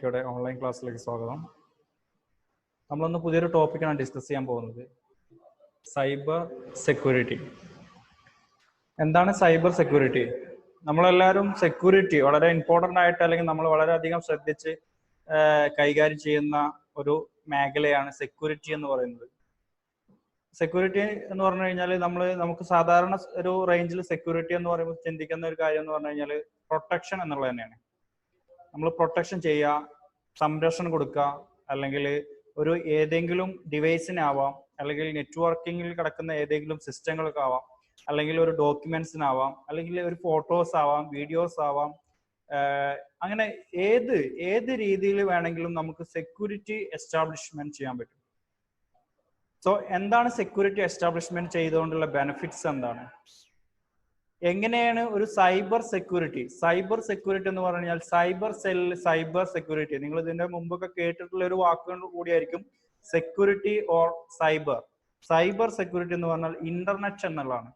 ഐക്യയുടെ online ക്ലാസ്സിലേക്ക് സ്വാഗതം. നമ്മളൊന്ന് പുതിയൊരു ടോപ്പിക്കാണ് ഡിസ്കസ് ചെയ്യാൻ പോകുന്നത്. Cyber security. എന്താണ് സൈബർ സെക്യൂരിറ്റി? നമ്മളെല്ലാവരും സെക്യൂരിറ്റി വളരെ ഇമ്പോർട്ടൻ്റ് ആയിട്ട് അല്ലെങ്കിൽ നമ്മൾ വളരെയധികം ശ്രദ്ധിച്ച് കൈകാര്യം ചെയ്യുന്ന ഒരു മേഖലയാണ് സെക്യൂരിറ്റി എന്ന് പറയുന്നത്. സെക്യൂരിറ്റി എന്ന് പറഞ്ഞു കഴിഞ്ഞാൽ നമുക്ക് സാധാരണ ഒരു റേഞ്ചിൽ സെക്യൂരിറ്റി എന്ന് പറയുമ്പോൾ ചിന്തിക്കുന്ന ഒരു കാര്യം എന്ന് പറഞ്ഞു കഴിഞ്ഞാൽ പ്രൊട്ടക്ഷൻ എന്നുള്ളത് തന്നെയാണ്. നമ്മൾ പ്രൊട്ടക്ഷൻ ചെയ്യുക, സംരക്ഷണം കൊടുക്കുക, അല്ലെങ്കിൽ ഒരു ഏതെങ്കിലും ഡിവൈസിനാവാം, അല്ലെങ്കിൽ നെറ്റ്വർക്കിങ്ങിൽ കിടക്കുന്ന ഏതെങ്കിലും സിസ്റ്റങ്ങൾക്ക് ആവാം, അല്ലെങ്കിൽ ഒരു ഡോക്യുമെന്റ്സിനാവാം, അല്ലെങ്കിൽ ഒരു ഫോട്ടോസ് ആവാം, വീഡിയോസ് ആവാം, അങ്ങനെ ഏത് രീതിയിൽ വേണമെങ്കിലും നമുക്ക് സെക്യൂരിറ്റി എസ്റ്റാബ്ലിഷ്മെന്റ് ചെയ്യാൻ പറ്റും. സോ എന്താണ് സെക്യൂരിറ്റി എസ്റ്റാബ്ലിഷ്മെന്റ് ചെയ്തുകൊണ്ടുള്ള ബെനിഫിറ്റ്സ് എന്താണ്? എങ്ങനെയാണ് ഒരു സൈബർ സെക്യൂരിറ്റി എന്ന് പറഞ്ഞാൽ സൈബർ സെൽ, സൈബർ സെക്യൂരിറ്റി, നിങ്ങൾ ഇതിന്റെ മുമ്പൊക്കെ കേട്ടിട്ടുള്ള ഒരു വാക്കുകൾ കൂടിയായിരിക്കും സെക്യൂരിറ്റി ഓർ സൈബർ സെക്യൂരിറ്റി എന്ന് പറഞ്ഞാൽ ഇന്റർനെറ്റ് എന്നുള്ളതാണ്.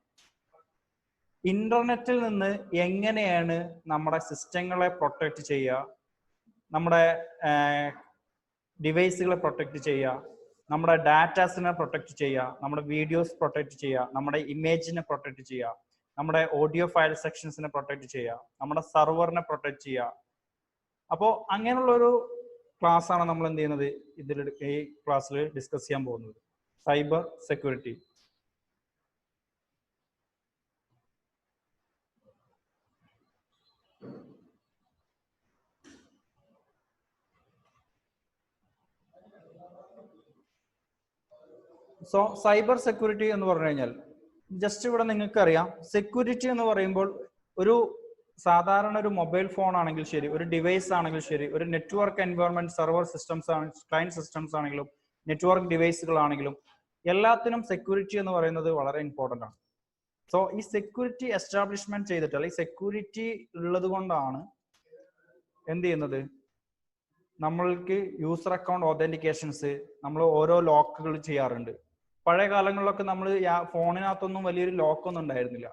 ഇന്റർനെറ്റിൽ നിന്ന് എങ്ങനെയാണ് നമ്മുടെ സിസ്റ്റങ്ങളെ പ്രൊട്ടക്ട് ചെയ്യുക, നമ്മുടെ ഡിവൈസുകളെ പ്രൊട്ടക്ട് ചെയ്യുക, നമ്മുടെ ഡാറ്റാസിനെ പ്രൊട്ടക്ട് ചെയ്യുക, നമ്മുടെ വീഡിയോസ് പ്രൊട്ടക്ട് ചെയ്യുക, നമ്മുടെ ഇമേജിനെ പ്രൊട്ടക്ട് ചെയ്യുക, നമ്മുടെ ഓഡിയോ ഫയൽ സെക്ഷൻസിനെ പ്രൊട്ടക്ട് ചെയ്യുക, നമ്മുടെ സർവറിനെ പ്രൊട്ടക്ട് ചെയ്യുക. അപ്പോൾ അങ്ങനെയുള്ള ഒരു ക്ലാസ് ആണ് നമ്മൾ എന്ത് ചെയ്യുന്നത്, ഈ ക്ലാസ്സിൽ ഡിസ്കസ് ചെയ്യാൻ പോകുന്നത്, cyber security. So cyber security എന്ന് പറഞ്ഞു കഴിഞ്ഞാൽ ജസ്റ്റ് ഇവിടെ നിങ്ങൾക്കറിയാം, സെക്യൂരിറ്റി എന്ന് പറയുമ്പോൾ ഒരു സാധാരണ ഒരു മൊബൈൽ ഫോൺ ആണെങ്കിൽ ശരി, ഒരു ഡിവൈസ് ആണെങ്കിൽ ശരി, ഒരു network environment server systems client systems ആണെങ്കിലും നെറ്റ്വർക്ക് ഡിവൈസുകളാണെങ്കിലും എല്ലാത്തിനും സെക്യൂരിറ്റി എന്ന് പറയുന്നത് വളരെ ഇമ്പോർട്ടൻ്റ് ആണ്. സോ ഈ സെക്യൂരിറ്റി എസ്റ്റാബ്ലിഷ്മെന്റ് ചെയ്തിട്ട് അല്ലെങ്കിൽ സെക്യൂരിറ്റി ഉള്ളത് കൊണ്ടാണ് എന്ത് ചെയ്യുന്നത്, നമ്മൾക്ക് യൂസർ അക്കൗണ്ട് ഒതന്റിക്കേഷൻസ്, നമ്മൾ ഓരോ ലോക്കുകൾ ചെയ്യാറുണ്ട്. പഴയ കാലങ്ങളിലൊക്കെ നമ്മൾ ഫോണിനകത്തൊന്നും വലിയൊരു ലോക്കൊന്നും ഉണ്ടായിരുന്നില്ല.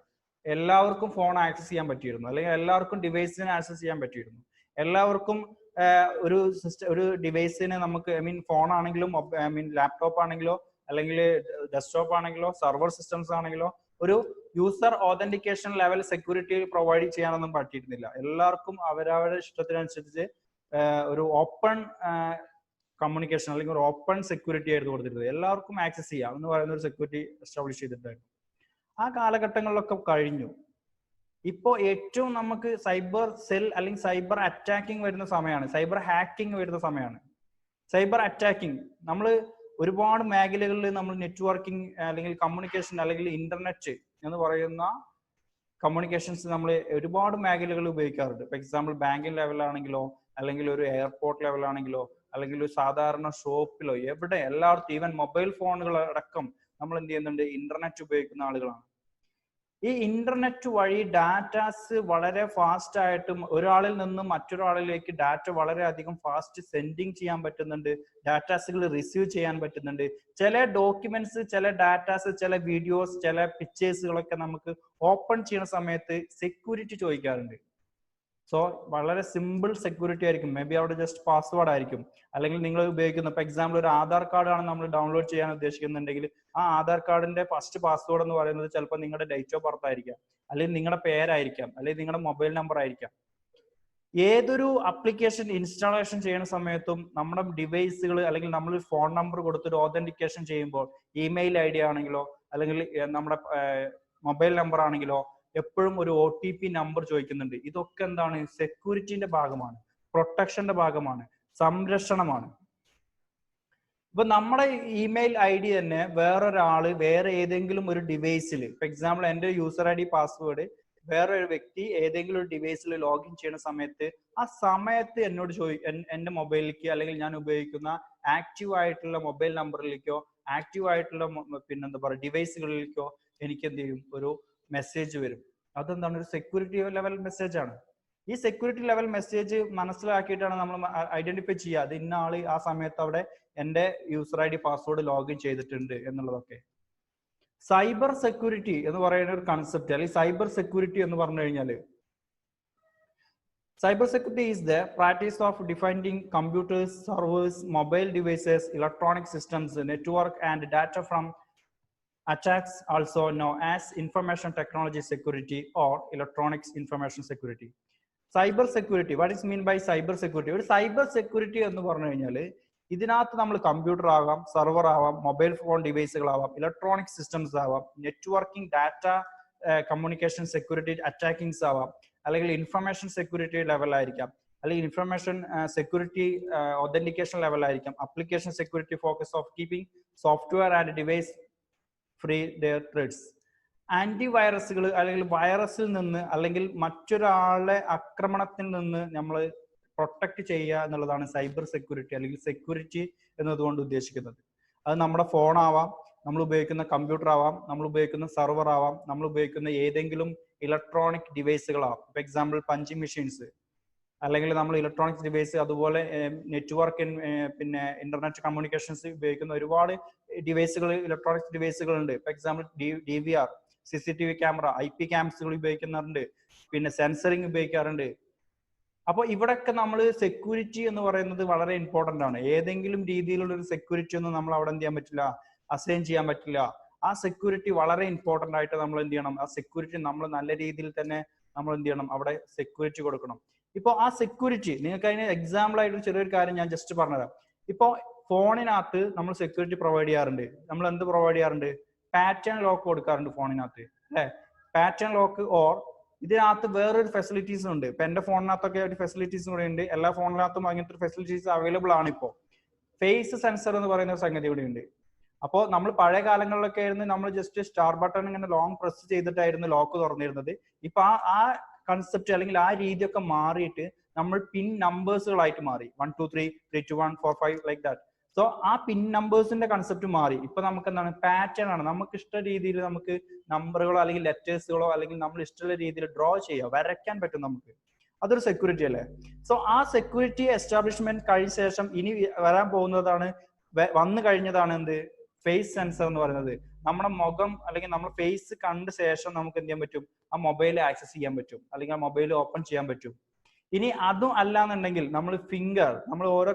എല്ലാവർക്കും ഫോൺ ആക്സസ് ചെയ്യാൻ പറ്റിയിരുന്നു, അല്ലെങ്കിൽ എല്ലാവർക്കും ഡിവൈസിനെ ആക്സസ് ചെയ്യാൻ പറ്റിയിരുന്നു. എല്ലാവർക്കും ഒരു ഡിവൈസിനെ നമുക്ക് ഫോൺ ആണെങ്കിലും ലാപ്ടോപ്പ് ആണെങ്കിലോ അല്ലെങ്കിൽ ഡെസ്ക്ടോപ്പ് ആണെങ്കിലോ സർവർ സിസ്റ്റംസ് ആണെങ്കിലോ ഒരു user authentication level security provide ചെയ്യാനൊന്നും പറ്റിയിരുന്നില്ല. എല്ലാവർക്കും അവരവരുടെ ഇഷ്ടത്തിനനുസരിച്ച് ഒരു ഓപ്പൺ കമ്മ്യൂണിക്കേഷൻ അല്ലെങ്കിൽ ഒരു ഓപ്പൺ സെക്യൂരിറ്റി ആയിരുന്നു കൊടുത്തിരുന്നത്. എല്ലാവർക്കും ആക്സസ് ചെയ്യാം എന്ന് പറയുന്ന ഒരു സെക്യൂരിറ്റി എസ്റ്റാബ്ലിഷ് ചെയ്തിട്ടായിരുന്നു. ആ കാലഘട്ടങ്ങളിലൊക്കെ കഴിഞ്ഞു. ഇപ്പോൾ ഏറ്റവും നമുക്ക് സൈബർ സെൽ അല്ലെങ്കിൽ സൈബർ അറ്റാക്കിംഗ് വരുന്ന സമയമാണ്, സൈബർ ഹാക്കിംഗ് വരുന്ന സമയമാണ്. സൈബർ അറ്റാക്കിംഗ് നമ്മൾ ഒരുപാട് മേഖലകളിൽ നമ്മൾ നെറ്റ്വർക്കിംഗ് അല്ലെങ്കിൽ കമ്മ്യൂണിക്കേഷൻ അല്ലെങ്കിൽ ഇന്റർനെറ്റ് എന്ന് പറയുന്ന കമ്മ്യൂണിക്കേഷൻസ് നമ്മൾ ഒരുപാട് മേഖലകളിൽ ഉപയോഗിക്കാറുണ്ട്. ഫോർ എക്സാമ്പിൾ ബാങ്കിങ് ലെവലാണെങ്കിലോ, അല്ലെങ്കിൽ ഒരു എയർപോർട്ട് ലെവലാണെങ്കിലോ, അല്ലെങ്കിൽ ഒരു സാധാരണ ഷോപ്പിലോ, എവിടെ എല്ലായിടത്തും ഈവൻ മൊബൈൽ ഫോണുകൾ അടക്കം നമ്മൾ എന്ത് ചെയ്യുന്നുണ്ട്, ഇന്റർനെറ്റ് ഉപയോഗിക്കുന്ന ആളുകളാണ്. ഈ ഇന്റർനെറ്റ് വഴി ഡാറ്റാസ് വളരെ ഫാസ്റ്റ് ആയിട്ടും ഒരാളിൽ നിന്ന് മറ്റൊരാളിലേക്ക് ഡാറ്റ വളരെയധികം ഫാസ്റ്റ് സെൻഡിങ് ചെയ്യാൻ പറ്റുന്നുണ്ട്, ഡാറ്റാസുകൾ റിസീവ് ചെയ്യാൻ പറ്റുന്നുണ്ട്. ചില ഡോക്യുമെന്റ്സ്, ചില ഡാറ്റാസ്, ചില വീഡിയോസ്, ചില പിക്ചേഴ്സുകളൊക്കെ നമുക്ക് ഓപ്പൺ ചെയ്യുന്ന സമയത്ത് സെക്യൂരിറ്റി ചോദിക്കാറുണ്ട്. സോ വളരെ സിമ്പിൾ സെക്യൂരിറ്റി ആയിരിക്കും. മേ ബി അവിടെ ജസ്റ്റ് പാസ്വേഡ് ആയിരിക്കും, അല്ലെങ്കിൽ നിങ്ങൾ ഉപയോഗിക്കുന്ന ഫോർ എക്സാമ്പിൾ ഒരു ആധാർ കാർഡ് ആണ് നമ്മൾ ഡൗൺലോഡ് ചെയ്യാൻ ഉദ്ദേശിക്കുന്നുണ്ടെങ്കിൽ ആ ആധാർ കാർഡിന്റെ ഫസ്റ്റ് പാസ്വേഡ് എന്ന് പറയുന്നത് ചിലപ്പോൾ നിങ്ങളുടെ ഡേറ്റ് ഓഫ് ബർത്ത് ആയിരിക്കാം, അല്ലെങ്കിൽ നിങ്ങളുടെ പേരായിരിക്കാം, അല്ലെങ്കിൽ നിങ്ങളുടെ മൊബൈൽ നമ്പർ ആയിരിക്കാം. ഏതൊരു ആപ്ലിക്കേഷൻ ഇൻസ്റ്റാളേഷൻ ചെയ്യുന്ന സമയത്തും നമ്മുടെ ഡിവൈസുകൾ അല്ലെങ്കിൽ നമ്മൾ ഫോൺ നമ്പർ കൊടുത്തൊരു ഓതന്റിക്കേഷൻ ചെയ്യുമ്പോൾ ഇമെയിൽ ഐ ഡി ആണെങ്കിലോ അല്ലെങ്കിൽ നമ്മുടെ മൊബൈൽ നമ്പർ ആണെങ്കിലോ എപ്പോഴും ഒരു OTP നമ്പർ ചോദിക്കുന്നുണ്ട്. ഇതൊക്കെ എന്താണ്, സെക്യൂരിറ്റിന്റെ ഭാഗമാണ്, പ്രൊട്ടക്ഷന്റെ ഭാഗമാണ്, സംരക്ഷണമാണ്. ഇപ്പൊ നമ്മുടെ ഇമെയിൽ ID തന്നെ വേറൊരാള് വേറെ ഏതെങ്കിലും ഒരു ഡിവൈസിൽ, ഫോർ എക്സാമ്പിൾ എന്റെ യൂസർ ID പാസ്വേഡ് വേറൊരു വ്യക്തി ഏതെങ്കിലും ഒരു ഡിവൈസിൽ ലോഗിൻ ചെയ്യുന്ന സമയത്ത് ആ സമയത്ത് എന്നോട് എന്റെ മൊബൈലിലേക്ക് അല്ലെങ്കിൽ ഞാൻ ഉപയോഗിക്കുന്ന ആക്റ്റീവ് ആയിട്ടുള്ള മൊബൈൽ നമ്പറിലേക്കോ ആക്റ്റീവ് ആയിട്ടുള്ള പിന്നെന്താ പറയുക ഡിവൈസുകളിലേക്കോ എനിക്ക് എന്ത് ചെയ്യും, ഒരു മെസ്സേജ് വരും. അതെന്താണ്, ഒരു സെക്യൂരിറ്റി ലെവൽ മെസ്സേജ് ആണ്. ഈ സെക്യൂരിറ്റി ലെവൽ മെസ്സേജ് മനസ്സിലാക്കിയിട്ടാണ് നമ്മൾ ഐഡന്റിഫൈ ചെയ്യുക, അത് ഇന്ന ആള് ആ സമയത്ത് അവിടെ എന്റെ യൂസർ ID പാസ്വേഡ് ലോഗിൻ ചെയ്തിട്ടുണ്ട് എന്നുള്ളതൊക്കെ. സൈബർ സെക്യൂരിറ്റി എന്ന് പറയുന്ന ഒരു കൺസെപ്റ്റ് അല്ലെങ്കിൽ സൈബർ സെക്യൂരിറ്റി എന്ന് പറഞ്ഞു കഴിഞ്ഞാല് Cyber security is the practice of defining computers, servers, mobile devices, electronic systems, network, and data from attacks, also known as information technology security or electronics information security. Cyber security, what is mean by cyber security? ഒരു cyber security എന്ന് പറഞ്ഞു കഴിഞ്ഞാൽ ഇതിനകത്ത് നമ്മൾ computer ആവാം, server ആവാം, mobile phone ഡിവൈസുകളാവാം, electronic systems ആവാം, networking, data communication security attackings ആവാം, അല്ലെങ്കിൽ ഇൻഫർമേഷൻ സെക്യൂരിറ്റി ലെവലായിരിക്കാം, അല്ലെങ്കിൽ ഇൻഫർമേഷൻ സെക്യൂരിറ്റി ഒതന്റിക്കേഷൻ ലെവലായിരിക്കാം, application security focus of keeping software and device free their threats. ആന്റിവൈറസുകൾ അല്ലെങ്കിൽ വൈറസിൽ നിന്ന് അല്ലെങ്കിൽ മറ്റൊരാളുടെ ആക്രമണത്തിൽ നിന്ന് നമ്മൾ പ്രൊട്ടക്ട് ചെയ്യുക എന്നുള്ളതാണ് സൈബർ സെക്യൂരിറ്റി അല്ലെങ്കിൽ സെക്യൂരിറ്റി എന്നതുകൊണ്ട് ഉദ്ദേശിക്കുന്നത്. അത് നമ്മുടെ ഫോൺ ആവാം, നമ്മൾ ഉപയോഗിക്കുന്ന കമ്പ്യൂട്ടർ ആവാം, നമ്മൾ ഉപയോഗിക്കുന്ന സെർവർ ആവാം, നമ്മൾ ഉപയോഗിക്കുന്ന ഏതെങ്കിലും ഇലക്ട്രോണിക് ഡിവൈസുകളാവാം. ഫോർ എക്സാമ്പിൾ പഞ്ചിങ് മെഷീൻസ്, അല്ലെങ്കിൽ നമ്മൾ ഇലക്ട്രോണിക്സ് ഡിവൈസ്, അതുപോലെ നെറ്റ്വർക്ക് പിന്നെ ഇന്റർനെറ്റ് കമ്മ്യൂണിക്കേഷൻസ് ഉപയോഗിക്കുന്ന ഒരുപാട് ഡിവൈസുകൾ, ഇലക്ട്രോണിക്സ് ഡിവൈസുകൾ ഉണ്ട്. For example DVR, CCTV camera, IP ക്യാംസുകൾ ഉപയോഗിക്കുന്നുണ്ട്, പിന്നെ സെൻസറിങ് ഉപയോഗിക്കാറുണ്ട്. അപ്പൊ ഇവിടെയൊക്കെ നമ്മൾ സെക്യൂരിറ്റി എന്ന് പറയുന്നത് വളരെ ഇമ്പോർട്ടന്റ് ആണ്. ഏതെങ്കിലും രീതിയിലുള്ള ഒരു സെക്യൂരിറ്റി ഒന്നും നമ്മൾ അവിടെ എന്ത് ചെയ്യാൻ പറ്റില്ല, അസൈൻ ചെയ്യാൻ പറ്റില്ല. ആ സെക്യൂരിറ്റി വളരെ ഇമ്പോർട്ടന്റ് ആയിട്ട് നമ്മൾ എന്ത് ചെയ്യണം, ആ സെക്യൂരിറ്റി നമ്മൾ നല്ല രീതിയിൽ തന്നെ നമ്മൾ എന്ത് ചെയ്യണം, അവിടെ സെക്യൂരിറ്റി കൊടുക്കണം. ഇപ്പൊ ആ സെക്യൂരിറ്റി നിങ്ങൾക്ക് അതിന് എക്സാമ്പിൾ ആയിട്ട് ചെറിയൊരു കാര്യം ഞാൻ ജസ്റ്റ് പറഞ്ഞുതരാം. ഇപ്പൊ ഫോണിനകത്ത് നമ്മൾ സെക്യൂരിറ്റി പ്രൊവൈഡ് ചെയ്യാറുണ്ട്. നമ്മൾ എന്ത് പ്രൊവൈഡ് ചെയ്യാറുണ്ട്? പാറ്റേൺ ലോക്ക് കൊടുക്കാറുണ്ട് ഫോണിനകത്ത്, അല്ലെ? പാറ്റേൺ ലോക്ക് ഓർ ഇതിനകത്ത് വേറൊരു ഫെസിലിറ്റീസ് ഉണ്ട്. ഇപ്പൊ എന്റെ ഫോണിനകത്തൊക്കെ ഒരു ഫെസിലിറ്റീസ് കൂടെ ഉണ്ട്. എല്ലാ ഫോണിനകത്തും അങ്ങനത്തെ ഒരു ഫെസിലിറ്റീസ് അവൈലബിൾ ആണ്. ഇപ്പോൾ ഫേസ് സെൻസർ എന്ന് പറയുന്ന ഒരു സംഗതി കൂടി ഉണ്ട്. അപ്പോൾ നമ്മൾ പഴയ കാലങ്ങളിലൊക്കെ ആയിരുന്നു നമ്മൾ ജസ്റ്റ് സ്റ്റാർ ബട്ടൺ ഇങ്ങനെ ലോങ് പ്രസ് ചെയ്തിട്ടായിരുന്നു ലോക്ക് തുറന്നിരുന്നത്. ഇപ്പൊ ആ കൺസെപ്റ്റ് അല്ലെങ്കിൽ ആ രീതിയൊക്കെ മാറിയിട്ട് നമ്മൾ പിൻ നമ്പേഴ്സുകളായിട്ട് മാറി. 1 2 3 3 2 1 4 5 ലൈക്ക് ദാറ്റ്. സോ ആ പിൻ നമ്പേഴ്സിന്റെ കൺസെപ്റ്റ് മാറി. ഇപ്പൊ നമുക്ക് എന്താണ്, പാറ്റേൺ ആണ്. നമുക്ക് ഇഷ്ട രീതിയിൽ നമുക്ക് നമ്പറുകളോ അല്ലെങ്കിൽ ലെറ്റേഴ്സുകളോ അല്ലെങ്കിൽ നമ്മൾ ഇഷ്ടമുള്ള രീതിയിൽ ഡ്രോ ചെയ്യാം, വരയ്ക്കാൻ പറ്റും നമുക്ക്. അതൊരു സെക്യൂരിറ്റി അല്ലേ? സോ ആ സെക്യൂരിറ്റി എസ്റ്റാബ്ലിഷ്മെന്റ് കഴിഞ്ഞ ശേഷം ഇനി വരാൻ പോകുന്നതാണ്, വന്നു കഴിഞ്ഞതാണ് എന്ത്, ഫേസ് സെൻസർ എന്ന് പറയുന്നത്. നമ്മുടെ മുഖം അല്ലെങ്കിൽ നമ്മുടെ ഫേസ് കണ്ട ശേഷം നമുക്ക് എന്ത് ചെയ്യാൻ പറ്റും, ആ മൊബൈൽ ആക്സസ് ചെയ്യാൻ പറ്റും, അല്ലെങ്കിൽ ആ മൊബൈൽ ഓപ്പൺ ചെയ്യാൻ പറ്റും. ഇനി അതും അല്ലാന്നുണ്ടെങ്കിൽ നമ്മൾ ഫിംഗർ, നമ്മൾ ഓരോ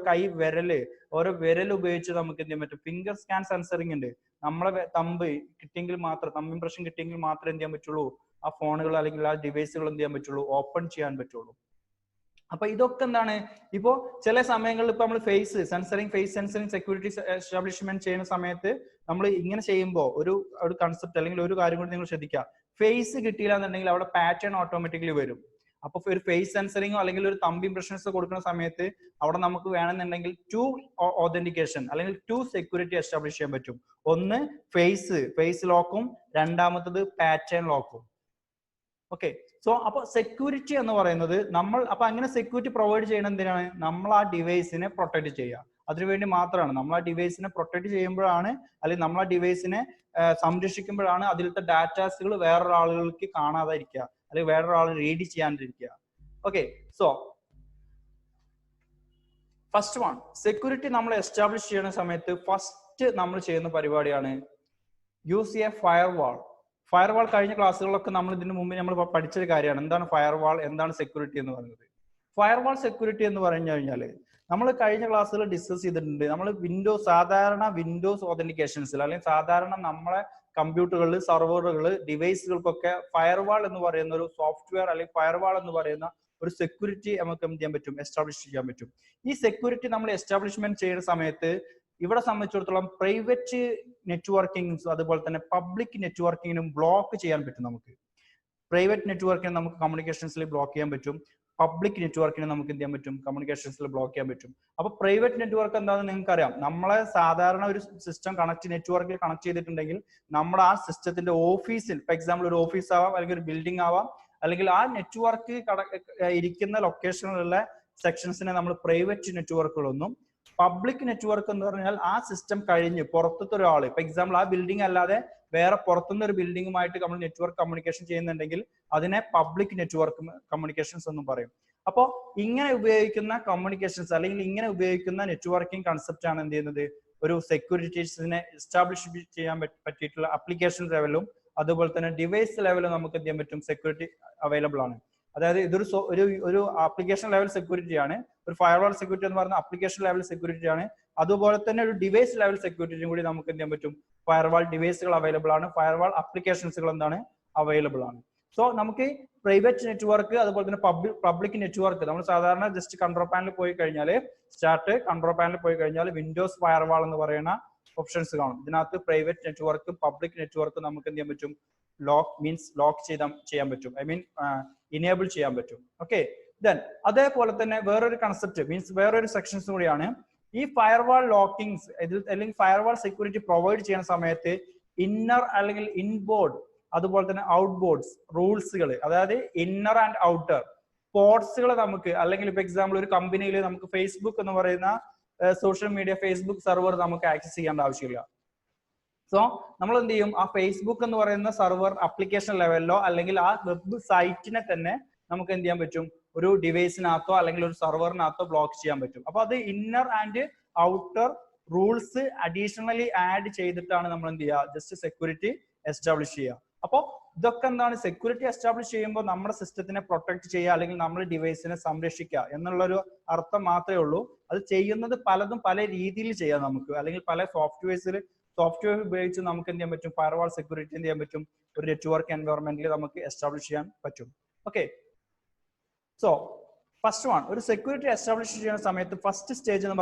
ഓരോ വിരൽ ഉപയോഗിച്ച് നമുക്ക് എന്ത് ചെയ്യാൻ പറ്റും, ഫിംഗർ സ്കാൻ സെൻസറിങ് ഉണ്ട്. നമ്മളെ തമ്പ് കിട്ടിയെങ്കിൽ മാത്രം, തമ്പ് ഇംപ്രഷൻ കിട്ടിയെങ്കിൽ മാത്രമേ എന്ത് ചെയ്യാൻ പറ്റുള്ളൂ, ആ ഫോണുകൾ അല്ലെങ്കിൽ ആ ഡിവൈസുകൾ എന്ത് ചെയ്യാൻ പറ്റുള്ളൂ, ഓപ്പൺ ചെയ്യാൻ പറ്റുള്ളൂ. അപ്പൊ ഇതൊക്കെ എന്താണ്, ഇപ്പോ ചില സമയങ്ങളിൽ ഇപ്പൊ നമ്മൾ ഫേസ് സെൻസറിങ് സെക്യൂരിറ്റി എസ്റ്റാബ്ലിഷ്മെന്റ് ചെയ്യുന്ന സമയത്ത് നമ്മൾ ഇങ്ങനെ ചെയ്യുമ്പോൾ ഒരു കൺസെപ്റ്റ് അല്ലെങ്കിൽ ഒരു കാര്യം കൂടി നിങ്ങൾ ശ്രദ്ധിക്കുക. ഫേസ് കിട്ടിയില്ല എന്നുണ്ടെങ്കിൽ അവിടെ പാറ്റേൺ ഓട്ടോമാറ്റിക്കലി വരും. അപ്പൊ ഒരു ഫേസ് സെൻസറിങ്ങോ അല്ലെങ്കിൽ ഒരു തമ്പ് ഇംപ്രഷൻസ് കൊടുക്കുന്ന സമയത്ത് അവിടെ നമുക്ക് വേണമെന്നുണ്ടെങ്കിൽ 2 ഓതന്റിക്കേഷൻ അല്ലെങ്കിൽ 2 സെക്യൂരിറ്റി എസ്റ്റാബ്ലിഷ് ചെയ്യാൻ പറ്റും. ഒന്ന് ഫേസ് ലോക്കും, രണ്ടാമത്തത് പാറ്റേൺ ലോക്കും. ഓക്കെ. സോ അപ്പൊ സെക്യൂരിറ്റി എന്ന് പറയുന്നത് അപ്പൊ അങ്ങനെ സെക്യൂരിറ്റി പ്രൊവൈഡ് ചെയ്യണം എന്തിനാണ്, നമ്മൾ ആ ഡിവൈസിനെ പ്രൊട്ടക്ട് ചെയ്യുക. അതിനുവേണ്ടി മാത്രമാണ്. നമ്മൾ ആ ഡിവൈസിനെ പ്രൊട്ടക്ട് ചെയ്യുമ്പോഴാണ്, അല്ലെങ്കിൽ നമ്മൾ ആ ഡിവൈസിനെ സംരക്ഷിക്കുമ്പോഴാണ് അതിലത്തെ ഡാറ്റാസുകൾ വേറൊരാളുകൾക്ക് കാണാതിരിക്കുക, അല്ലെങ്കിൽ വേറൊരാൾ റീഡ് ചെയ്യാണ്ടിരിക്കുക. Okay. So first one, security നമ്മൾ എസ്റ്റാബ്ലിഷ് ചെയ്യുന്ന സമയത്ത് ഫസ്റ്റ് നമ്മൾ ചെയ്യുന്ന പരിപാടിയാണ് യൂസ് എ ഫയർവാൾ. ഫയർവാൾ കഴിഞ്ഞ ക്ലാസ്സുകളിലൊക്കെ നമ്മൾ ഇതിനു മുമ്പ് നമ്മൾ പഠിച്ചൊരു കാര്യമാണ്. എന്താണ് ഫയർവാൾ, എന്താണ് സെക്യൂരിറ്റി എന്ന് പറയുന്നത്. ഫയർവാൾ സെക്യൂരിറ്റി എന്ന് പറഞ്ഞു കഴിഞ്ഞാൽ നമ്മൾ കഴിഞ്ഞ ക്ലാസ്സുകൾ ഡിസ്കസ് ചെയ്തിട്ടുണ്ട്. നമ്മൾ സാധാരണ വിൻഡോസ് ഓതന്റിക്കേഷൻസിൽ അല്ലെങ്കിൽ സാധാരണ നമ്മളെ കമ്പ്യൂട്ടറുകളിൽ, സെർവറുകൾ, ഡിവൈസുകൾക്കൊക്കെ ഫയർവാൾ എന്ന് പറയുന്ന ഒരു സോഫ്റ്റ്വെയർ അല്ലെങ്കിൽ ഫയർവാൾ എന്ന് പറയുന്ന ഒരു സെക്യൂരിറ്റി നമുക്ക് എന്ത് ചെയ്യാൻ പറ്റും, എസ്റ്റാബ്ലിഷ് ചെയ്യാൻ പറ്റും. ഈ സെക്യൂരിറ്റി നമ്മൾ എസ്റ്റാബ്ലിഷ്മെന്റ് ചെയ്യുന്ന സമയത്ത് ഇവിടെ സംബന്ധിച്ചിടത്തോളം പ്രൈവറ്റ് നെറ്റ്വർക്കിംഗ് അതുപോലെ തന്നെ പബ്ലിക് നെറ്റ്വർക്കിങ്ങിനും ബ്ലോക്ക് ചെയ്യാൻ പറ്റും. നമുക്ക് പ്രൈവറ്റ് നെറ്റ്വർക്കിന് നമുക്ക് കമ്മ്യൂണിക്കേഷൻസിൽ ബ്ലോക്ക് ചെയ്യാൻ പറ്റും, പബ്ലിക് നെറ്റ്വർക്കിന് നമുക്ക് എന്ത് ചെയ്യാൻ പറ്റും, കമ്മ്യൂണിക്കേഷൻസിൽ ബ്ലോക്ക് ചെയ്യാൻ പറ്റും. അപ്പൊ പ്രൈവറ്റ് നെറ്റ്വർക്ക് എന്താണെന്ന് നിങ്ങൾക്ക് അറിയാം. നമ്മളെ സാധാരണ ഒരു സിസ്റ്റം നെറ്റ്വർക്കിൽ കണക്ട് ചെയ്തിട്ടുണ്ടെങ്കിൽ നമ്മുടെ ആ സിസ്റ്റത്തിന്റെ ഓഫീസിൽ, ഫോർ എക്സാമ്പിൾ ഒരു ഓഫീസ് ആവാം, അല്ലെങ്കിൽ ഒരു ബിൽഡിംഗ് ആവാം, അല്ലെങ്കിൽ ആ നെറ്റ്വർക്ക് ഇരിക്കുന്ന ലൊക്കേഷനിലുള്ള സെക്ഷൻസിനെ നമ്മൾ പ്രൈവറ്റ് നെറ്റ്വർക്കുകളൊന്നും. പബ്ലിക് നെറ്റ്വർക്ക് എന്ന് പറഞ്ഞാൽ ആ സിസ്റ്റം കഴിഞ്ഞ് പുറത്തത്തെ ഒരാൾ, ഫോർ എക്സാമ്പിൾ ആ ബിൽഡിംഗ് അല്ലാതെ വേറെ പുറത്തുനിന്ന് ഒരു ബിൽഡിംഗുമായിട്ട് നമ്മൾ നെറ്റ്വർക്ക് കമ്മ്യൂണിക്കേഷൻ ചെയ്യുന്നുണ്ടെങ്കിൽ അതിനെ പബ്ലിക് നെറ്റ്വർക്ക് കമ്മ്യൂണിക്കേഷൻസ് എന്നും പറയും. അപ്പോൾ ഇങ്ങനെ ഉപയോഗിക്കുന്ന കമ്മ്യൂണിക്കേഷൻസ് അല്ലെങ്കിൽ ഇങ്ങനെ ഉപയോഗിക്കുന്ന നെറ്റ്വർക്കിംഗ് കൺസെപ്റ്റ് ആണ് എന്ത് ചെയ്യുന്നത്, ഒരു സെക്യൂരിറ്റീസിനെ എസ്റ്റാബ്ലിഷ് ചെയ്യാൻ പറ്റിയിട്ടുള്ള ആപ്ലിക്കേഷൻ ലെവലും അതുപോലെ തന്നെ ഡിവൈസ് ലെവലും നമുക്ക് എന്ത് ചെയ്യാൻ പറ്റും, സെക്യൂരിറ്റി അവൈലബിൾ ആണ്. അതായത് ഇതൊരു ഒരു ആപ്ലിക്കേഷൻ ലെവൽ സെക്യൂരിറ്റി ആണ്. ഒരു ഫയർവാൾ സെക്യൂരിറ്റി എന്ന് പറയുന്ന ആപ്ലിക്കേഷൻ ലെവൽ സെക്യൂരിറ്റി ആണ്. അതുപോലെ തന്നെ ഒരു ഡിവൈസ് ലെവൽ സെക്യൂരിറ്റിയും കൂടി നമുക്ക് എന്ത് ചെയ്യാൻ പറ്റും? ഫയർവാൾ ഡിവൈസുകൾ അവൈലബിൾ ആണ്, ഫയർവാൾ ആപ്ലിക്കേഷൻസുകൾ എന്താണ് അവൈലബിൾ ആണ്. സോ നമുക്ക് പ്രൈവറ്റ് നെറ്റ്വർക്ക് അതുപോലെ തന്നെ പബ്ലിക് നെറ്റ്വർക്ക് നമ്മൾ സാധാരണ ജസ്റ്റ് കൺട്രോൾ പാനലിൽ പോയി കഴിഞ്ഞാൽ കൺട്രോൾ പാനലിൽ പോയി കഴിഞ്ഞാൽ വിൻഡോസ് ഫയർവാൾ എന്ന് പറയുന്ന ഓപ്ഷൻസ് കാണും. ഇതിനകത്ത് പ്രൈവറ്റ് നെറ്റ്വർക്കും പബ്ലിക് നെറ്റ്വർക്കും നമുക്ക് എന്ത് ചെയ്യാൻ പറ്റും? ലോക്ക് ചെയ്യാൻ പറ്റും. ഐ മീൻ ഇനേബിൾ ചെയ്യാൻ പറ്റും. ഓക്കെ, ദെൻ അതേപോലെ തന്നെ വേറൊരു കൺസെപ്റ്റ് മീൻസ് വേറൊരു സെക്ഷൻസ് കൂടിയാണ് ഈ ഫയർവാൾ ലോക്കിങ്സ് അല്ലെങ്കിൽ ഫയർവാൾ സെക്യൂരിറ്റി പ്രൊവൈഡ് ചെയ്യുന്ന സമയത്ത് ഇന്നർ അല്ലെങ്കിൽ ഇൻബോർഡ് അതുപോലെ തന്നെ ഔട്ട് ബോർഡ്സ് റൂൾസുകൾ, അതായത് ഇന്നർ ആൻഡ് ഔട്ടർ പോർട്സുകൾ നമുക്ക്, അല്ലെങ്കിൽ ഇപ്പൊ എക്സാമ്പിൾ ഒരു കമ്പനിയിൽ നമുക്ക് ഫേസ്ബുക്ക് എന്ന് പറയുന്ന സോഷ്യൽ മീഡിയ ഫേസ്ബുക്ക് സെർവർ നമുക്ക് ആക്സസ് ചെയ്യേണ്ട ആവശ്യമില്ല. സോ നമ്മൾ എന്ത് ചെയ്യും? ആ ഫേസ്ബുക്ക് എന്ന് പറയുന്ന സെർവർ ആപ്ലിക്കേഷൻ ലെവലിലോ അല്ലെങ്കിൽ ആ വെബ് സൈറ്റിനെ തന്നെ നമുക്ക് എന്ത് ചെയ്യാൻ പറ്റും? ഒരു ഡിവൈസിനകത്തോ അല്ലെങ്കിൽ ഒരു സെർവറിനകത്തോ ബ്ലോക്ക് ചെയ്യാൻ പറ്റും. അപ്പൊ അത് inner and outer rules additionally add ചെയ്തിട്ടാണ് നമ്മൾ എന്ത് ചെയ്യുക? ജസ്റ്റ് സെക്യൂരിറ്റി എസ്റ്റാബ്ലിഷ് ചെയ്യുക. അപ്പോൾ ഇതൊക്കെ എന്താണ്? സെക്യൂരിറ്റി എസ്റ്റാബ്ലിഷ് ചെയ്യുമ്പോൾ നമ്മുടെ സിസ്റ്റത്തിനെ പ്രൊട്ടക്ട് ചെയ്യുക അല്ലെങ്കിൽ നമ്മുടെ ഡിവൈസിനെ സംരക്ഷിക്കുക എന്നുള്ളൊരു അർത്ഥം മാത്രമേ ഉള്ളൂ. അത് ചെയ്യുന്നത് പലതും പല രീതിയിൽ ചെയ്യാം നമുക്ക്, അല്ലെങ്കിൽ പല സോഫ്റ്റ്വെയർ ഉപയോഗിച്ച് നമുക്ക് എന്ത് ചെയ്യാൻ പറ്റും? ഫയർവാൾ സെക്യൂരിറ്റി എന്ത് ചെയ്യാൻ പറ്റും? ഒരു നെറ്റ്വർക്ക് എൻവയോൺമെന്റിൽ നമുക്ക് എസ്റ്റാബ്ലിഷ് ചെയ്യാൻ പറ്റും. ഓക്കെ, സോ ഫസ്റ്റ് വൺ, ഒരു സെക്യൂരിറ്റി എസ്റ്റാബ്ലിഷ് ചെയ്യുന്ന സമയത്ത് ഫസ്റ്റ് സ്റ്റേജ് എന്ന്